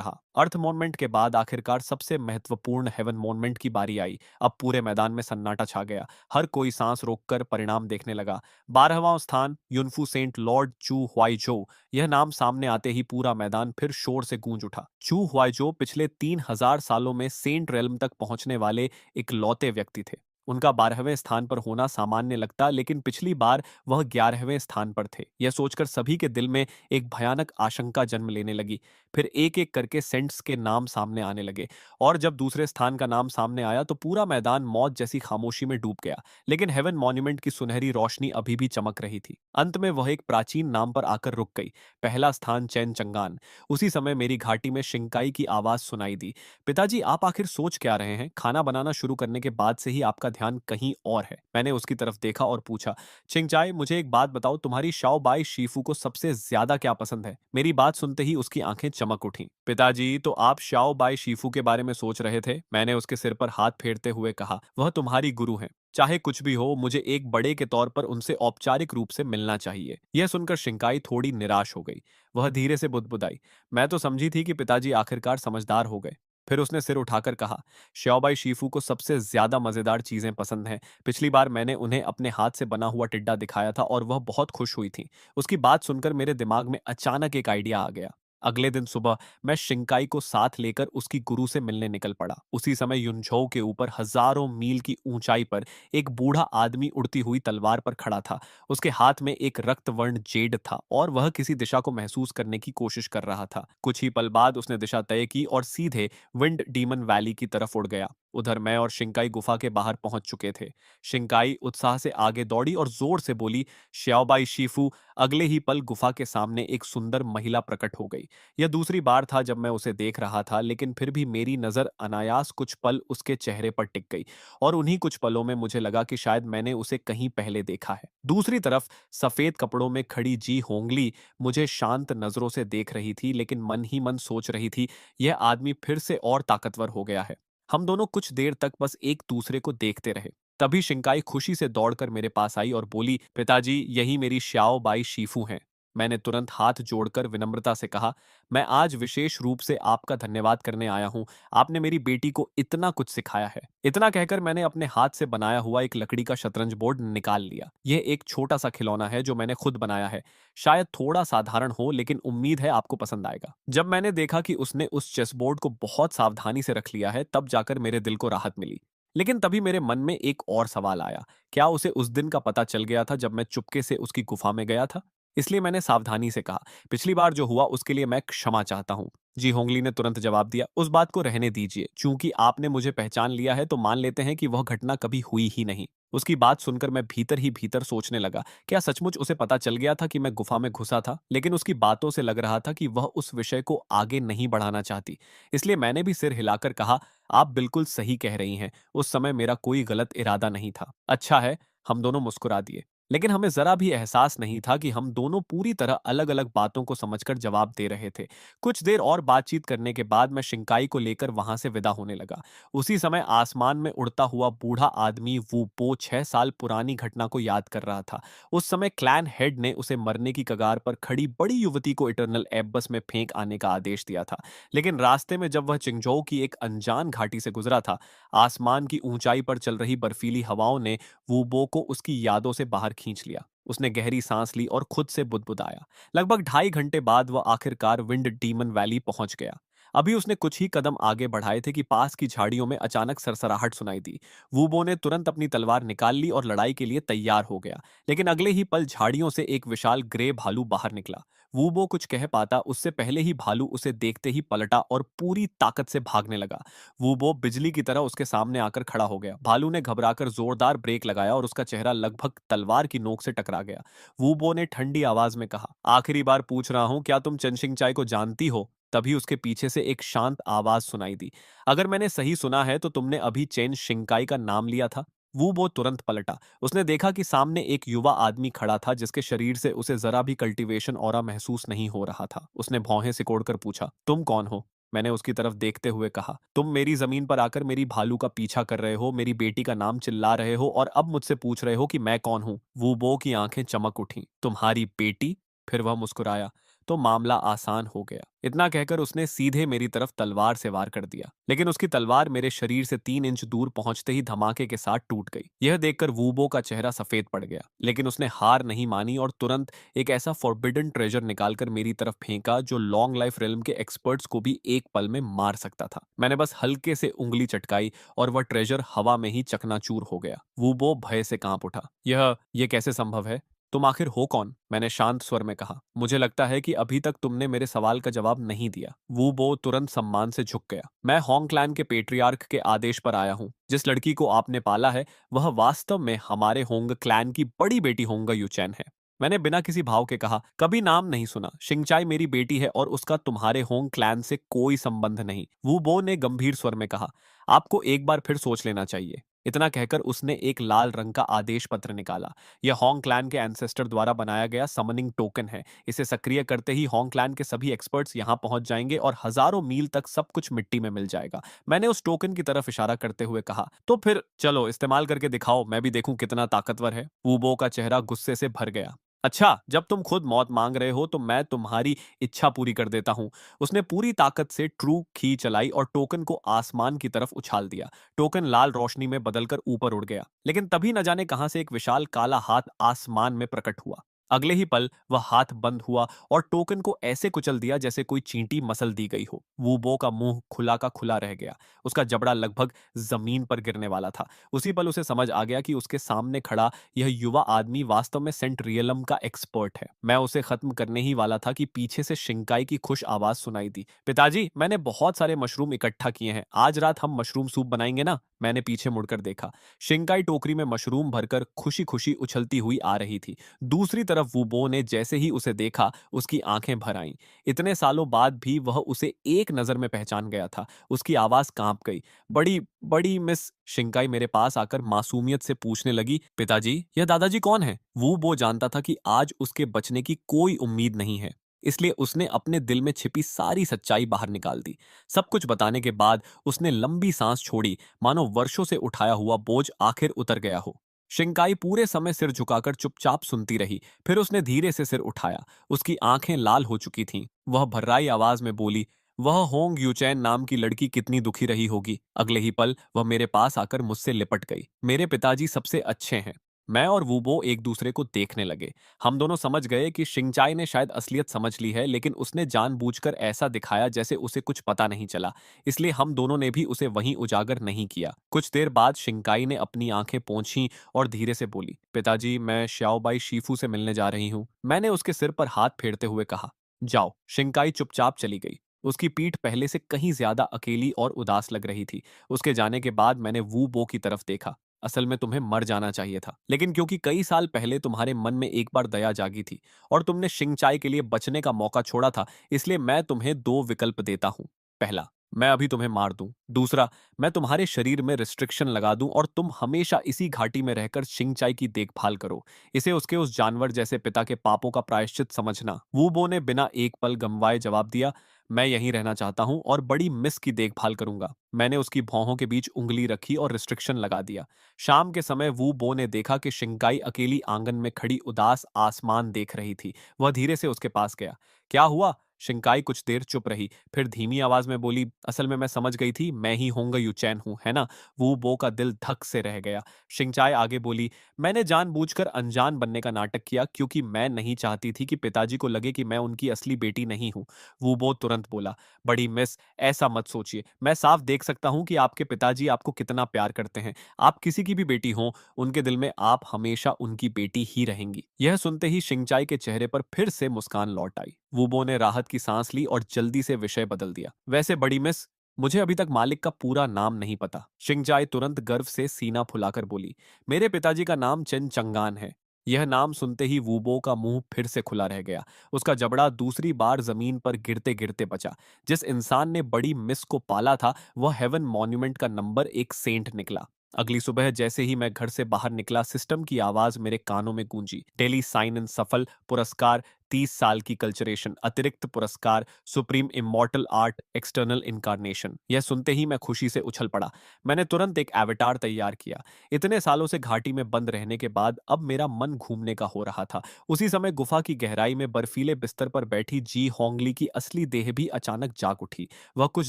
कहा। अर्थ मोमेंट के बाद आखिरकार सबसे महत्वपूर्ण हेवन मोमेंट की बारी आई। अब पूरे मैदान में सन्नाटा छा गया। हर कोई सांस रोककर परिणाम देखने लगा। 12वां स्थान युनफू सेंट लॉर्ड चू हुआइजो। यह नाम सामने आते ही पूरा मैदान फिर शोर से गूंज उठा। चू हुआइजो पिछले 3000 सालों में सेंट रेल्म तक पहुंचने वाले इकलौते व्यक्ति थे। उनका 12वें स्थान पर होना सामान्य लगता, लेकिन पिछली बार वह 11वें स्थान पर थे। यह सोचकर सभी के दिल में एक भयानक आशंका जन्म लेने लगी। फिर एक एक करके सेंट्स के नाम सामने आने लगे, और जब दूसरे स्थान का नाम सामने आया तो पूरा मैदान मौत जैसी खामोशी में डूब गया। लेकिन हेवन मॉन्यूमेंट की सुनहरी रोशनी अभी भी चमक रही थी। अंत में वह एक प्राचीन नाम पर आकर रुक गई। पहला स्थान चैन चंगान। उसी समय मेरी घाटी में शिंकाई की आवाज सुनाई दी। पिताजी, आप आखिर सोच क्या रहे हैं? खाना बनाना शुरू करने के बाद से ही आपका ध्यान कहीं और है। मैंने उसकी तरफ देखा और पूछा, चिंगचाय, मुझे एक बात बताओ, तुम्हारी शाओबाई शीफू को सबसे ज्यादा क्या पसंद है? मेरी बात सुनते ही उसकी आंखें चमक उठी। पिताजी, तो आप शाओबाई शीफू के बारे में सोच रहे थे? मैंने उसके सिर पर हाथ फेरते हुए कहा। वह तुम्हारी गुरु हैं। चाहे कुछ भी हो, मुझे एक बड़े के तौर पर उनसे औपचारिक रूप से मिलना चाहिए। यह सुनकर शिंकाई थोड़ी निराश हो गई। वह धीरे से बुदबुदाई, मैं तो समझी थी कि पिताजी आखिरकार समझदार हो गए। फिर उसने सिर उठाकर कहा, श्याओबाई शीफू को सबसे ज्यादा मजेदार चीजें पसंद हैं। पिछली बार मैंने उन्हें अपने हाथ से बना हुआ टिड्डा दिखाया था और वह बहुत खुश हुई थी। उसकी बात सुनकर मेरे दिमाग में अचानक एक आइडिया आ गया। अगले दिन सुबह मैं शिंकाई को साथ लेकर उसकी गुरु से मिलने निकल पड़ा। उसी समय युनझोउ के ऊपर हजारों मील की ऊंचाई पर एक बूढ़ा आदमी उड़ती हुई तलवार पर खड़ा था। उसके हाथ में एक रक्तवर्ण जेड था और वह किसी दिशा को महसूस करने की कोशिश कर रहा था। कुछ ही पल बाद उसने दिशा तय की और सीधे विंड डीमन वैली की तरफ उड़ गया। उधर मैं और शिंकाई गुफा के बाहर पहुंच चुके थे। शिंकाई उत्साह से आगे दौड़ी और जोर से बोली, श्याओबाई शीफू। अगले ही पल गुफा के सामने एक सुंदर महिला प्रकट हो गई। यह दूसरी बार था जब मैं उसे देख रहा था, लेकिन फिर भी मेरी नजर अनायास कुछ पल उसके चेहरे पर टिक गई, और उन्हीं कुछ पलों में मुझे लगा कि शायद मैंने उसे कहीं पहले देखा है। दूसरी तरफ सफेद कपड़ों में खड़ी जी होंगली मुझे शांत नजरों से देख रही थी, लेकिन मन ही मन सोच रही थी, यह आदमी फिर से और ताकतवर हो गया है। हम दोनों कुछ देर तक बस एक दूसरे को देखते रहे। तभी शिंकाई खुशी से दौड़कर मेरे पास आई और बोली, पिताजी, यही मेरी श्याओ बाई शीफू हैं। मैंने तुरंत हाथ जोड़कर विनम्रता से कहा, मैं आज विशेष रूप से आपका धन्यवाद करने आया हूँ। आपने मेरी बेटी को इतना कुछ सिखाया है। इतना कहकर मैंने अपने हाथ से बनाया हुआ एक लकड़ी का शतरंज बोर्ड निकाल लिया। यह एक छोटा सा खिलौना है जो मैंने खुद बनाया है। शायद थोड़ा साधारण हो, लेकिन उम्मीद है आपको पसंद आएगा। जब मैंने देखा कि उसने उस चेस बोर्ड को बहुत सावधानी से रख लिया है, तब जाकर मेरे दिल को राहत मिली। लेकिन तभी मेरे मन में एक और सवाल आया। क्या उसे उस दिन का पता चल गया था जब मैं चुपके से उसकी गुफा में गया था? इसलिए मैंने सावधानी से कहा, पिछली बार जो हुआ उसके लिए मैं क्षमा चाहता हूँ। जी होंगली ने तुरंत जवाब दिया, उस बात को रहने दीजिए। चूंकि आपने मुझे पहचान लिया है तो मान लेते हैं कि वह घटना कभी हुई ही नहीं। उसकी बात सुनकर मैं भीतर ही भीतर सोचने लगा, क्या सचमुच उसे पता चल गया था कि मैं गुफा में घुसा था? लेकिन उसकी बातों से लग रहा था कि वह उस विषय को आगे नहीं बढ़ाना चाहती। इसलिए मैंने भी सिर हिलाकर कहा, आप बिल्कुल सही कह रही हैं। उस समय मेरा कोई गलत इरादा नहीं था। अच्छा है। हम दोनों मुस्कुरा दिए। लेकिन हमें जरा भी एहसास नहीं था कि हम दोनों पूरी तरह अलग अलग बातों को समझकर जवाब दे रहे थे। कुछ देर और बातचीत करने के बाद मैं शिंकाई को लेकर वहां से विदा होने लगा। उसी समय आसमान में उड़ता हुआ बूढ़ा आदमी वूपो 6 साल पुरानी घटना को याद कर रहा था। उस समय क्लैन हेड ने उसे मरने की कगार पर खड़ी बड़ी युवती को इटरनल एब्बस में फेंक आने का आदेश दिया था। लेकिन रास्ते में जब वह चिंगजोऊ की एक अनजान घाटी से गुजरा था, आसमान की ऊंचाई पर चल रही बर्फीली हवाओं ने वूबो को उसकी यादों से बाहर खींच लिया। उसने गहरी सांस ली और खुद से बुदबुदाया। लगभग 2.5 घंटे बाद वह आखिरकार विंड डीमन वैली पहुंच गया। अभी उसने कुछ ही कदम आगे बढ़ाए थे कि पास की झाड़ियों में अचानक सरसराहट सुनाई दी। वूबो ने तुरंत अपनी तलवार निकाल ली और लड़ाई के लिए तैयार हो गया। लेकिन अगले ही पल झाड़ियों से एक विशाल ग्रे भालू बाहर निकला। वूबो कुछ कह पाता उससे पहले ही भालू उसे देखते ही पलटा और पूरी ताकत से भागने लगा। वूबो बिजली की तरह उसके सामने आकर खड़ा हो गया। भालू ने घबराकर जोरदार ब्रेक लगाया और उसका चेहरा लगभग तलवार की नोक से टकरा गया। वूबो ने ठंडी आवाज में कहा, आखिरी बार पूछ रहा हूं, क्या तुम चेनशिंग चाय को जानती हो? तभी उसके पीछे से एक शांत आवाज सुनाई दी, अगर मैंने सही सुना है तो तुमने अभी चेन शिंकाई का नाम लिया था। वूबो तुरंत पलटा। उसने देखा कि सामने एक युवा आदमी खड़ा था जिसके शरीर से उसे जरा भी कल्टीवेशन ऑरा महसूस नहीं हो रहा था। उसने भौहें सिकोड़कर पूछा, तुम कौन हो? मैंने उसकी तरफ देखते हुए कहा, तुम मेरी जमीन पर आकर मेरी भालू का पीछा कर रहे हो, मेरी बेटी का नाम चिल्ला रहे हो और अब मुझसे पूछ रहे हो कि मैं कौन हूं। वूबो की आंखें चमक उठी। तुम्हारी बेटी? फिर वह मुस्कुराया। तो मामला आसान हो गया। इतना कहकर उसने सीधे मेरी तरफ तलवार से वार कर दिया, लेकिन उसकी तलवार मेरे शरीर से 3 इंच दूर पहुंचते ही धमाके के साथ टूट गई। यह देखकर वूबो का चेहरा सफेद पड़ गया, लेकिन उसने हार नहीं मानी और तुरंत एक ऐसा फॉरबिडन ट्रेजर निकालकर मेरी तरफ फेंका जो लॉन्ग लाइफ रिल्म के एक्सपर्ट्स को भी एक पल में मार सकता था। मैंने बस हल्के से उंगली चटकाई और वह ट्रेजर हवा में ही चकनाचूर हो गया। वूबो भय से कांप उठा। यह कैसे संभव है? तुम आखिर हो कौन? मैंने शांत स्वर में कहा। मुझे लगता है कि अभी तक तुमने मेरे सवाल का जवाब नहीं दिया। वूबो तुरंत सम्मान से झुक गया। मैं होंग क्लैन के पेट्रियार्क के आदेश पर आया हूँ। जिस लड़की को आपने पाला है वह वास्तव में हमारे होंग क्लैन की बड़ी बेटी होंगा यूचैन है। मैंने बिना किसी भाव के कहा, कभी नाम नहीं सुना। शिंगचाई मेरी बेटी है और उसका तुम्हारे होंग क्लैन से कोई संबंध नहीं। वूबो ने गंभीर स्वर में कहा। आपको एक बार फिर सोच लेना चाहिए। इतना कहकर उसने एक लाल रंग का आदेश पत्र निकाला। यह होंग क्लैन के एंसेस्टर द्वारा बनाया गया समनिंग टोकन है। इसे सक्रिय करते ही होंग क्लैन के सभी एक्सपर्ट्स यहां पहुंच जाएंगे और हजारों मील तक सब कुछ मिट्टी में मिल जाएगा। मैंने उस टोकन की तरफ इशारा करते हुए कहा, तो फिर चलो इस्तेमाल करके दिखाओ, मैं भी देखूं कितना ताकतवर है। वूबो का चेहरा गुस्से से भर गया। अच्छा, जब तुम खुद मौत मांग रहे हो तो मैं तुम्हारी इच्छा पूरी कर देता हूं। उसने पूरी ताकत से ट्रू की चलाई और टोकन को आसमान की तरफ उछाल दिया। टोकन लाल रोशनी में बदलकर ऊपर उड़ गया, लेकिन तभी न जाने कहां से एक विशाल काला हाथ आसमान में प्रकट हुआ। अगले ही पल वह हाथ बंद हुआ और टोकन को ऐसे कुचल दिया जैसे कोई चींटी मसल दी गई हो। वूबो का मुंह खुला का खुला रह गया। उसका जबड़ा लगभग जमीन पर गिरने वाला था। उसी पल उसे समझ आ गया कि उसके सामने खड़ा यह युवा आदमी वास्तव में सेंट रियलम का एक्सपर्ट है। मैं उसे खत्म करने ही वाला था कि पीछे से शिंकाई की खुश आवाज सुनाई दी। पिताजी, मैंने बहुत सारे मशरूम इकट्ठा किए हैं, आज रात हम मशरूम सूप बनाएंगे ना? मैंने पीछे मुड़कर देखा। शिंकाई टोकरी में मशरूम भरकर खुशी खुशी उछलती हुई आ रही थी। दूसरी तरफ वूबो ने जैसे ही उसे देखा उसकी आंखें भर आईं। इतने सालों बाद भी वह उसे एक नजर में पहचान गया था। उसकी आवाज कांप गई। बड़ी बड़ी मिस शिंकाई मेरे पास आकर मासूमियत से पूछने लगी, पिताजी यह दादाजी कौन है? वो जानता था कि आज उसके बचने की कोई उम्मीद नहीं है, इसलिए उसने अपने दिल में छिपी सारी सच्चाई बाहर निकाल दी। सब कुछ बताने के बाद उसने लंबी सांस छोड़ी, मानो वर्षों से उठाया हुआ बोझ आखिर उतर गया हो। शिंकाई पूरे समय सिर झुकाकर चुपचाप सुनती रही। फिर उसने धीरे से सिर उठाया। उसकी आंखें लाल हो चुकी थीं। वह भर्राई आवाज में बोली, वह होंग यूचैन नाम की लड़की कितनी दुखी रही होगी। अगले ही पल वह मेरे पास आकर मुझसे लिपट गई। मेरे पिताजी सबसे अच्छे हैं। मैं और वूबो एक दूसरे को देखने लगे। हम दोनों समझ गए कि शिंगचाई ने शायद असलियत समझ ली है, लेकिन उसने जानबूझकर ऐसा दिखाया जैसे उसे कुछ पता नहीं चला। इसलिए हम दोनों ने भी उसे वहीं उजागर नहीं किया। कुछ देर बाद शिंकाई ने अपनी आंखें पोंछीं और धीरे से बोली, पिताजी मैं श्याओबाई शीफू से मिलने जा रही हूँ। मैंने उसके सिर पर हाथ फेरते हुए कहा, जाओ। शिंकाई चुपचाप चली गई। उसकी पीठ पहले से कहीं ज्यादा अकेली और उदास लग रही थी। उसके जाने के बाद मैंने वू बो की तरफ देखा। असल में तुम्हें मर जाना चाहिए था, लेकिन क्योंकि कई साल पहले तुम्हारे मन में एक बार दया जागी थी और तुमने शिंगचाई के लिए बचने का मौका छोड़ा था, इसलिए मैं तुम्हें दो विकल्प देता हूं। पहला, मैं अभी तुम्हें मार दूं। दूसरा, मैं तुम्हारे शरीर में रिस्ट्रिक्शन लगा दूं और तुम हमेशा इसी घाटी में रहकर शिंगचाई की देखभाल करो। इसे उसके उस जानवर जैसे पिता के पापों का प्रायश्चित समझना। वूबो ने बिना एक पल गंवाए जवाब दिया, मैं यहीं रहना चाहता हूं और बड़ी मिस की देखभाल करूंगा। मैंने उसकी भौहों के बीच उंगली रखी और रिस्ट्रिक्शन लगा दिया। शाम के समय वू बो ने देखा कि शिंकाई अकेली आंगन में खड़ी उदास आसमान देख रही थी। वह धीरे से उसके पास गया। क्या हुआ? शिंकाई कुछ देर चुप रही, फिर धीमी आवाज में बोली, असल में मैं समझ गई थी मैं ही होंगा यूचैन हूं, है ना? वू बो का दिल धक से रह गया। शिंचाई आगे बोली, मैंने जानबूझकर अनजान बनने का नाटक किया क्योंकि मैं नहीं चाहती थी कि पिताजी को लगे कि मैं उनकी असली बेटी नहीं हूं। वूबो तुरंत बोला, बड़ी मिस, ऐसा मत सोचिए। मैं साफ देख सकता हूं कि आपके पिताजी आपको कितना प्यार करते हैं। आप किसी की भी बेटी हों, उनके दिल में आप हमेशा उनकी बेटी ही रहेंगी। यह सुनते ही शिंगचाई के चेहरे पर फिर से मुस्कान लौट आई। वूबो ने राहत की सांस ली और जल्दी से विषय बदल दिया। वैसे बड़ी मिस, मुझे अभी तक मालिक का पूरा नाम नहीं पता। शिंगचाई तुरंत गर्व से सीना फुलाकर बोली, मेरे पिताजी का नाम चेन चंगान है। यह नाम सुनते ही वूबो का मुंह फिर से खुला रह गया। उसका जबड़ा दूसरी बार जमीन पर गिरते गिरते बचा। जिस इंसान ने बड़ी मिस को पाला था वह हेवन मॉन्यूमेंट का नंबर एक सेंट निकला। अगली सुबह जैसे ही मैं घर से बाहर निकला, सिस्टम की आवाज मेरे कानों में गूंजी, डेली साइन इन सफल, पुरस्कार 30 साल की कल्चरेशन, अतिरिक्त पुरस्कार, supreme immortal art, external incarnation. यह सुनते ही मैं खुशी से उछल पड़ा। मैंने तुरंत एक एवटार तैयार किया। इतने सालों से घाटी में बंद रहने के बाद अब मेरा मन घूमने का हो रहा था। उसी समय गुफा की गहराई में बर्फीले बिस्तर पर बैठी जी होंगली की असली देह भी अचानक जाग उठी। वह कुछ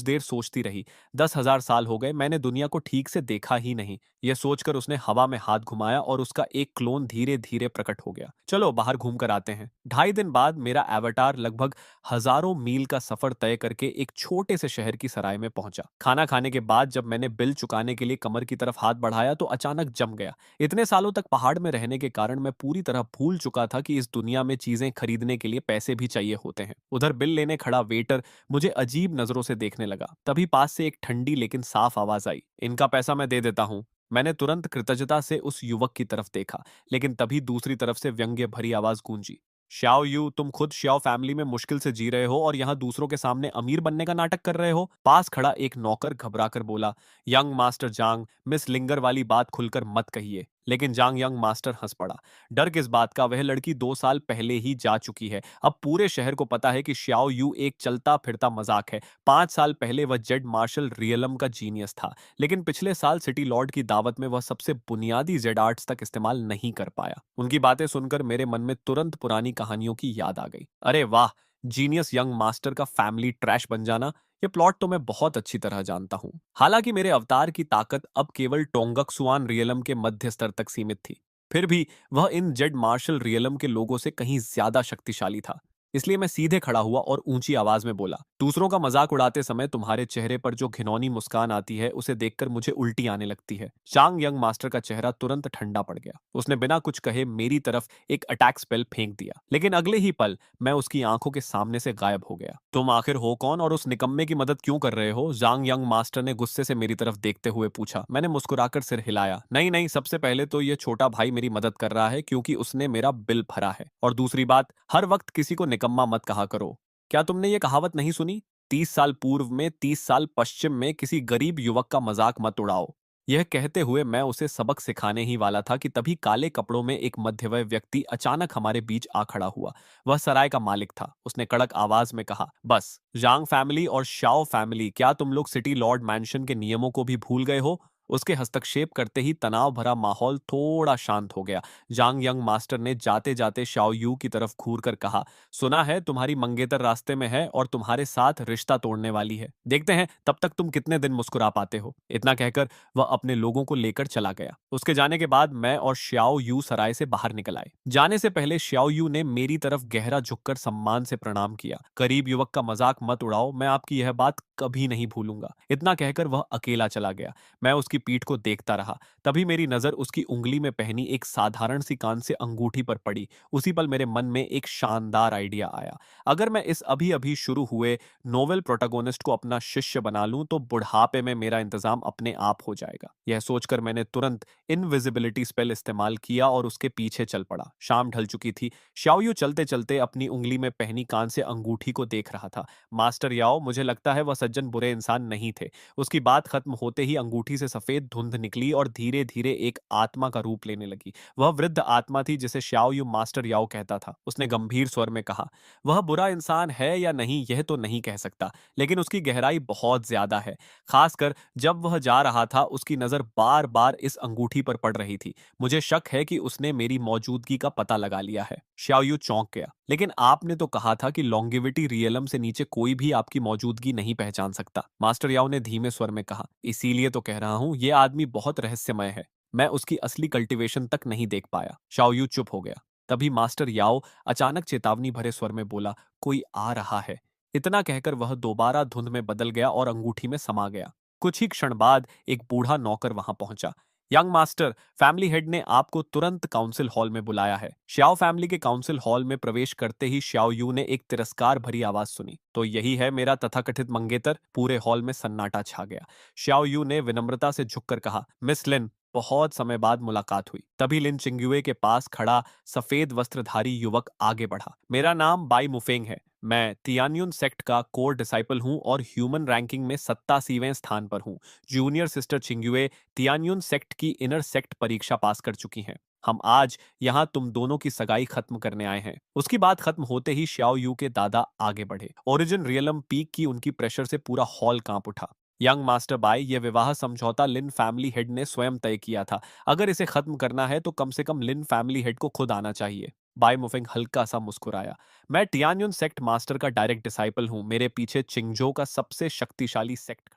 देर सोचती रही। 10,000 साल हो गए, मैंने दुनिया को ठीक से देखा ही नहीं। यह सोचकर उसने हवा में हाथ घुमाया और उसका एक क्लोन धीरे धीरे प्रकट हो गया। चलो बाहर घूम कर आते हैं। 2.5 दिन बाद मेरा एवटार लगभग हजारों मील का सफर तय करके एक छोटे से शहर की सराय में पहुंचा। खाना खाने के बाद जब मैंने बिल चुकाने के लिए कमर की तरफ हाथ बढ़ाया तो अचानक जम गया। इतने सालों तक पहाड़ में रहने के कारण मैं पूरी तरह भूल चुका था कि इस दुनिया में चीजें खरीदने के लिए पैसे भी चाहिए होते हैं। उधर बिल लेने खड़ा वेटर मुझे अजीब नजरों से देखने लगा। तभी पास से एक ठंडी लेकिन साफ आवाज आई, इनका पैसा मैं दे देता हूँ। मैंने तुरंत कृतज्ञता से उस युवक की तरफ देखा, लेकिन तभी दूसरी तरफ से व्यंग्य भरी आवाज गूंजी, श्याओ यू, तुम खुद श्याओ फैमिली में मुश्किल से जी रहे हो और यहाँ दूसरों के सामने अमीर बनने का नाटक कर रहे हो। पास खड़ा एक नौकर घबराकर बोला, यंग मास्टर जांग, मिस लिंगर वाली बात खुलकर मत कहिए। लेकिन जांग यंग मास्टर हंस पड़ा। डर किस बात का, वह लड़की 2 साल पहले ही जा चुकी है। अब पूरे शहर को पता है कि श्याओ यू एक चलता फिरता मजाक है। 5 साल पहले वह जेड मार्शल रियलम का जीनियस था, लेकिन पिछले साल सिटी लॉर्ड की दावत में वह सबसे बुनियादी जेड आर्ट्स तक इस्तेमाल नहीं कर पाया। उनकी बातें सुनकर मेरे मन में तुरंत पुरानी कहानियों की याद आ गई। अरे वाह, जीनियस यंग मास्टर का फैमिली ट्रैश बन जाना, ये प्लॉट तो मैं बहुत अच्छी तरह जानता हूँ। हालांकि मेरे अवतार की ताकत अब केवल टोंगक्सुआन रियलम के मध्य स्तर तक सीमित थी, फिर भी वह इन जेड मार्शल रियलम के लोगों से कहीं ज्यादा शक्तिशाली था। इसलिए मैं सीधे खड़ा हुआ और ऊंची आवाज में बोला, दूसरों का मजाक उड़ाते समय तुम्हारे चेहरे पर जो घिनौनी मुस्कान आती है उसे देखकर मुझे उल्टी आने लगती है। चांग यंग मास्टर का चेहरा तुरंत ठंडा पड़ गया। उसने बिना कुछ कहे मेरी तरफ एक अटैक स्पेल फेंक दिया, लेकिन अगले ही पल मैं उसकी आंखों के सामने से गायब हो गया। तुम आखिर हो कौन और उस निकम्मे की मदद क्यों कर रहे हो? जांग यंग मास्टर ने गुस्से से मेरी तरफ देखते हुए पूछा। मैंने मुस्कुराकर सिर हिलाया, नहीं नहीं, सबसे पहले तो ये छोटा भाई मेरी मदद कर रहा है क्योंकि उसने मेरा बिल भरा है, और दूसरी बात, हर वक्त किसी को निकम्मा मत कहा करो। क्या तुमने ये कहावत नहीं सुनी, 30 साल पूर्व में 30 साल पश्चिम में किसी गरीब युवक का मजाक मत उड़ाओ? यह कहते हुए मैं उसे सबक सिखाने ही वाला था कि तभी काले कपड़ों में एक मध्यवय व्यक्ति अचानक हमारे बीच आ खड़ा हुआ। वह सराय का मालिक था। उसने कड़क आवाज में कहा, बस, जांग फैमिली और शाओ फैमिली, क्या तुम लोग सिटी लॉर्ड मैंशन के नियमों को भी भूल गए हो? उसके हस्तक्षेप करते ही तनाव भरा माहौल थोड़ा शांत हो गया। जांग यंग मास्टर ने जाते जाते शाओ यू की तरफ घूर कर कहा, सुना है तुम्हारी मंगेतर रास्ते में है और तुम्हारे साथ रिश्ता तोड़ने वाली है। देखते हैं तब तक तुम कितने दिन मुस्कुरा पाते हो। इतना कहकर वह अपने लोगों को लेकर चला गया। उसके जाने के बाद मैं और श्याओ यू सराय से बाहर निकल आए। जाने से पहले श्याओ यू ने मेरी तरफ गहरा झुककर सम्मान से प्रणाम किया। गरीब युवक का मजाक मत उड़ाओ, मैं आपकी यह बात कभी नहीं भूलूंगा। इतना कहकर वह अकेला चला गया। मैं उसकी पीठ को देखता रहा। तभी मेरी नजर उसकी उंगली में पहनी एक साधारण सी कान से अंगूठी पर पड़ी। उसी पल मेरे मन में एक शानदार आइडिया आया। अगर मैं इस अभी अभी शुरू हुए नोवेल प्रोटोगोनिस्ट को अपना शिष्य बना लूं तो बुढ़ापे में मेरा इंतजाम अपने आप हो जाएगा। यह सोचकर मैंने तुरंत इनविजिबिलिटी स्पेल इस्तेमाल किया और उसके पीछे चल पड़ा। शाम ढल चुकी थी। शाओयू चलते चलते अपनी उंगली में पहनी कान से अंगूठी को देख रहा था। मास्टर याओ, मुझे लगता है वह सज्जन बुरे इंसान नहीं थे। उसकी बात खत्म होते ही अंगूठी से सफेद धुंध निकली और धीरे धीरे एक आत्मा का रूप लेने लगी। वह वृद्ध आत्मा थी जिसे श्याओ यू मास्टर याओ कहता था। उसने गंभीर स्वर में कहा, वह बुरा इंसान है या नहीं यह तो नहीं कह सकता, लेकिन उसकी गहराई बहुत ज्यादा है। खासकर जब वह जा रहा था उसकी नजर बार बार इस अंगूठी पर पड़ रही थी। मुझे शक है कि उसने मेरी मौजूदगी का पता लगा लिया है। श्याओ यू चौंक गया, लेकिन आपने तो कहा था कि लॉन्गेविटी रियलम से नीचे कोई भी आपकी मौजूदगी नहीं पहचान सकता। मास्टर याओ ने धीमे स्वर में कहा, इसीलिए तो कह रहा हूं, यह आदमी बहुत रहस्यमय है। मैं उसकी असली कल्टीवेशन तक नहीं देख पाया। शाओ यू चुप हो गया। तभी मास्टर याओ अचानक चेतावनी भरे स्वर में बोला, कोई आ रहा है। इतना कहकर वह दोबारा धुंध में बदल गया और अंगूठी में समा गया। कुछ ही क्षण बाद एक बूढ़ा नौकर वहां पहुंचा। यंग मास्टर, फैमिली हेड ने आपको तुरंत काउंसिल हॉल में बुलाया है। श्याओ फैमिली के काउंसिल हॉल में प्रवेश करते ही श्याओ यू ने एक तिरस्कार भरी आवाज सुनी, तो यही है मेरा तथाकथित मंगेतर? पूरे हॉल में सन्नाटा छा गया। श्याओ यू ने विनम्रता से झुककर कहा, मिस लिन, बहुत समय बाद मुलाकात हुई। तभी लिन चिंग्युए के पास खड़ा सफेद वस्त्रधारी युवक आगे बढ़ा। मेरा नाम बाई मुफेंग है। मैं तियान्युन सेक्ट का कोर डिसाइपल हूं और ह्यूमन रैंकिंग में 87वें स्थान पर हूं। जूनियर सिस्टर चिंग्युए तियान्युन सेक्ट की इनर सेक्ट परीक्षा पास कर चुकी हैं। हम आज यहाँ तुम दोनों की सगाई खत्म करने आए हैं। उसकी बात खत्म होते ही श्याओ यू के दादा आगे बढ़े। ओरिजिन रियलम पीक की उनकी प्रेशर से पूरा हॉल कांप उठा। यंग मास्टर बाय, ये विवाह समझौता लिन फैमिली हेड ने स्वयं तय किया था। अगर इसे खत्म करना है तो कम से कम लिन फैमिली हेड को खुद आना चाहिए। बाय मुफिंग हल्का सा मुस्कुराया। मैं टियान्युन सेक्ट मास्टर का डायरेक्ट डिसाइपल हूँ। मेरे पीछे चिंगजो का सबसे शक्तिशाली सेक्ट